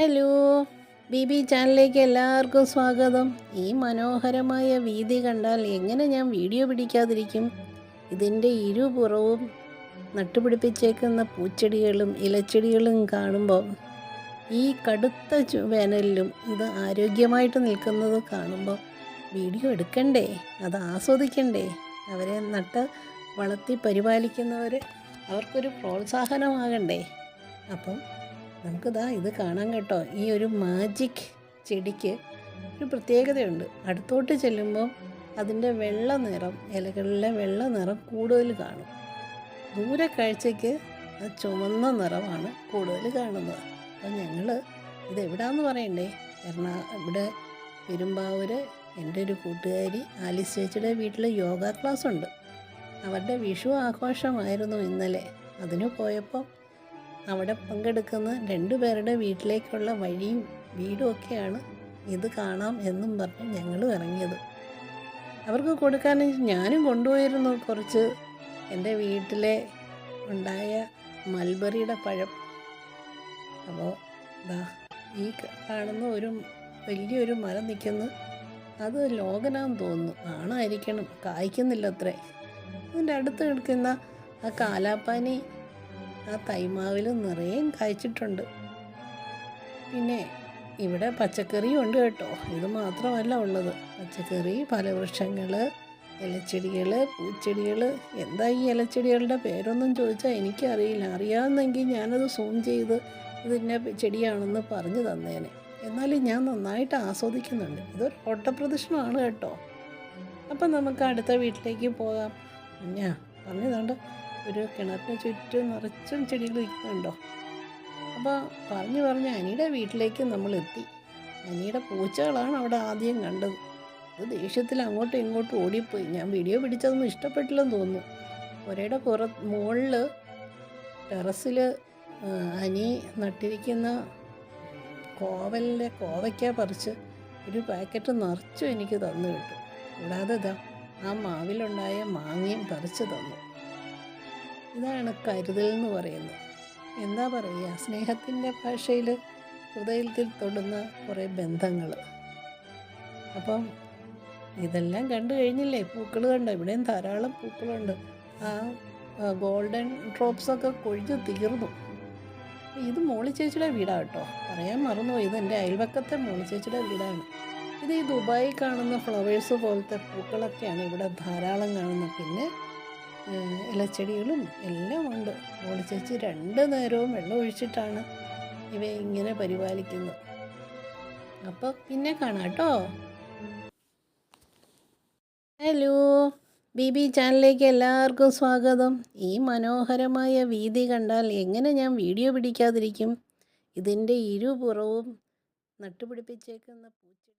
Hello, B ചാനലിലേക്ക് എല്ലാവർക്കും സ്വാഗതം. ഈ മനോഹരമായ വീതി കണ്ടാൽ എങ്ങനെ ഞാൻ വീഡിയോ പിടിക്കാതിരിക്കും? ഇതിൻ്റെ ഇരുപുറവും നട്ടുപിടിപ്പിച്ചേക്കുന്ന പൂച്ചെടികളും ഇലച്ചെടികളും കാണുമ്പോൾ ഈ കടുത്ത വേനലിലും ഇത് ആരോഗ്യമായിട്ട് നിൽക്കുന്നത് കാണുമ്പോൾ വീഡിയോ എടുക്കണ്ടേ? അത് ആസ്വദിക്കണ്ടേ? അവരെ നട്ട് വളർത്തി പരിപാലിക്കുന്നവർ അവർക്കൊരു പ്രോത്സാഹനമാകണ്ടേ? അപ്പം നമുക്കിതാ ഇത് കാണാം കേട്ടോ. ഈ ഒരു മാജിക് ചെടിക്ക് ഒരു പ്രത്യേകതയുണ്ട്. അടുത്തോട്ട് ചെല്ലുമ്പോൾ അതിൻ്റെ വെള്ള നിറം, ഇലകളിലെ വെള്ള നിറം കൂടുതൽ കാണും. ദൂരെ കാഴ്ചയ്ക്ക് ചുവന്ന നിറമാണ് കൂടുതൽ കാണുന്നത്. അപ്പം ഞങ്ങൾ ഇതെവിടാന്ന് പറയണ്ടേ? ഇവിടെ പെരുമ്പാവൂർ എൻ്റെ ഒരു കൂട്ടുകാരി ആലിസ് ചേച്ചിയുടെ വീട്ടിൽ യോഗ ക്ലാസ് ഉണ്ട്. അവരുടെ വിഷു ആഘോഷമായിരുന്നു ഇന്നലെ. അതിന് പോയപ്പോൾ അവിടെ പങ്കെടുക്കുന്ന 2 പേരുടെ വീട്ടിലേക്കുള്ള വഴിയും വീടും ഒക്കെയാണ് ഇത് കാണാം എന്നും പറഞ്ഞ് ഞങ്ങൾ ഇറങ്ങിയത്. അവർക്ക് കൊടുക്കാൻ ഞാനും കൊണ്ടുപോയിരുന്നു കുറച്ച് എൻ്റെ വീട്ടിലെ ഉണ്ടായ മൽബറിയുടെ പഴം. അപ്പോൾ ഈ കാണുന്ന ഒരു വലിയൊരു മരം നിൽക്കുന്നു. അത് ലോകനാന്ന് തോന്നുന്നു, ആണായിരിക്കണം, കായ്ക്കുന്നില്ല അത്രേ. അതിൻ്റെ അടുത്ത് കിടക്കുന്ന ആ കാലാപ്പാനി ആ തൈമാവിൽ നിറയെ കായ്ച്ചിട്ടുണ്ട്. പിന്നെ ഇവിടെ പച്ചക്കറിയും ഉണ്ട് കേട്ടോ. ഇത് മാത്രമല്ല ഉള്ളത്, പച്ചക്കറി, ഫലവൃക്ഷങ്ങൾ, ഇലച്ചെടികൾ, പൂച്ചെടികൾ. എന്താ ഈ ഇലച്ചെടികളുടെ പേരൊന്നും ചോദിച്ചാൽ എനിക്കറിയില്ല. അറിയാമെന്നെങ്കിൽ ഞാനത് സൂം ചെയ്ത് ഇതിൻ്റെ ചെടിയാണെന്ന് പറഞ്ഞു തന്നേനെ. എന്നാലും ഞാൻ നന്നായിട്ട് ആസ്വദിക്കുന്നുണ്ട്. ഇതൊരു ഓട്ടപ്രദർശനമാണ് കേട്ടോ. അപ്പം നമുക്ക് അടുത്ത വീട്ടിലേക്ക് പോകാം. ഞാൻ പറഞ്ഞതുകൊണ്ട് ഒരു കിണറിന് ചുറ്റും നിറച്ചും ചെടികൾ നിൽക്കുന്നുണ്ടോ. അപ്പോൾ പറഞ്ഞ് അനിയുടെ വീട്ടിലേക്ക് നമ്മൾ എത്തി. അനിയുടെ പൂച്ചകളാണ് അവിടെ ആദ്യം കണ്ടത്. അത് ദേഷ്യത്തിൽ അങ്ങോട്ടും ഇങ്ങോട്ടും ഓടിപ്പോയി. ഞാൻ വീഡിയോ പിടിച്ചതൊന്നും ഇഷ്ടപ്പെട്ടില്ലെന്ന് തോന്നുന്നു. പുരയുടെ മുകളിൽ ടെറസിൽ അനി നട്ടിരിക്കുന്ന കോവയ്ക്ക പറിച്ച് ഒരു പാക്കറ്റ് നിറച്ചും എനിക്ക് തന്നു കിട്ടും. കൂടാതെ ആ മാവിലുണ്ടായ മാങ്ങയും പറിച്ച് തന്നു. ഇതാണ് കരുതൽ എന്ന് പറയുന്നത്. എന്താ പറയുക, സ്നേഹത്തിൻ്റെ ഭാഷയിൽ ഹൃദയത്തിൽ തൊടുന്ന കുറേ ബന്ധങ്ങൾ. അപ്പം ഇതെല്ലാം കണ്ടു കഴിഞ്ഞില്ലേ? പൂക്കൾ കണ്ടോ? ഇവിടെയും ധാരാളം പൂക്കളുണ്ട്. ആ ഗോൾഡൻ ഡ്രോപ്സൊക്കെ കൊഴിഞ്ഞ് തീർന്നു. ഇത് മോളി ചേച്ചിയുടെ വീടാണ് കേട്ടോ, പറയാൻ മറന്നുപോയി. ഇത് എൻ്റെ അയൽവക്കത്തെ മോളി ചേച്ചിയുടെ വീടാണ്. ഇത് ഈ ദുബായി കാണുന്ന ഫ്ലവേഴ്സ് പോലത്തെ പൂക്കളൊക്കെയാണ് ഇവിടെ ധാരാളം കാണുന്നത്. പിന്നെ ഇലച്ചെടികളും എല്ലാം ഉണ്ട്. മോളി ചേച്ചി 2 നേരവും വെള്ളം ഒഴിച്ചിട്ടാണ് ഇവയെ ഇങ്ങനെ പരിപാലിക്കുന്നത്. അപ്പോൾ പിന്നെ കാണാം കേട്ടോ. ഹലോ, ബി ചാനലിലേക്ക് എല്ലാവർക്കും സ്വാഗതം. ഈ മനോഹരമായ വീതി കണ്ടാൽ എങ്ങനെ ഞാൻ വീഡിയോ പിടിക്കാതിരിക്കും? ഇതിൻ്റെ ഇരുപുറവും നട്ടുപിടിപ്പിച്ചേക്കുന്ന പൂച്ചെടി